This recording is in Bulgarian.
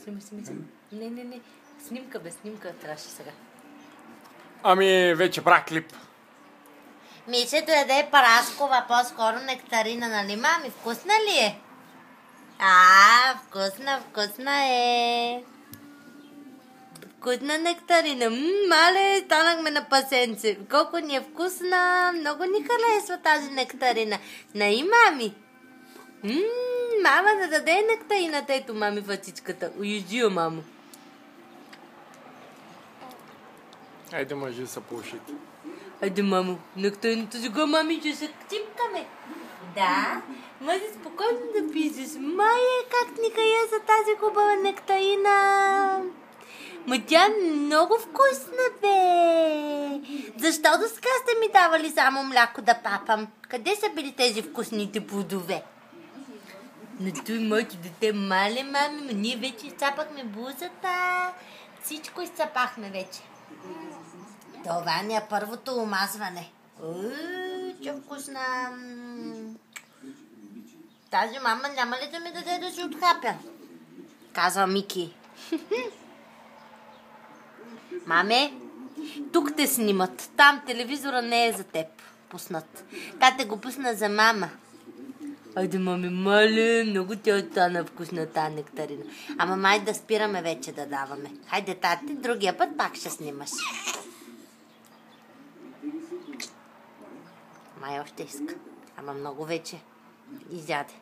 Снимай. Не. Снимка, снимка трябваше сега. Ами, вече брах клип. Мишето яде Параскова, по-скоро нектарина, нали, мами? Вкусна ли е? Вкусна е. Вкусна нектарина. Мале, станахме на пасенце. Колко ни е вкусна. Много ни харесва тази нектарина. Наи, мами? Мама да даде нектарината. Ето, мами, вътичката. Уйди, мамо. Айде, мъжи са по ушите. Айде, мамо, нектарината сега, мами, ще се ципкаме. Да. Може спокойно да пишеш. Майе, как ни хая за тази хубава нектарина. Ма тя е много вкусна, бе. Защо до сега сте ми давали само мляко да папам? Къде са били тези вкусните плодове? На той моето дете, мале, мами, но ние вече изцапахме бузата. Всичко изцапахме вече. Това ми е първото омазване. Че вкусна. Тази мама няма ли да ми даде да си отхапя? Казва Мики. Маме, тук те снимат. Там телевизора не е за теб пуснат. Та те го пусна за мама. Айде, мами, мале, много тя остана вкусна тази нектарина. Ама май да спираме вече да даваме. Хайде, тати, другия път пак ще снимаш. Май още иска. Ама много вече изяде.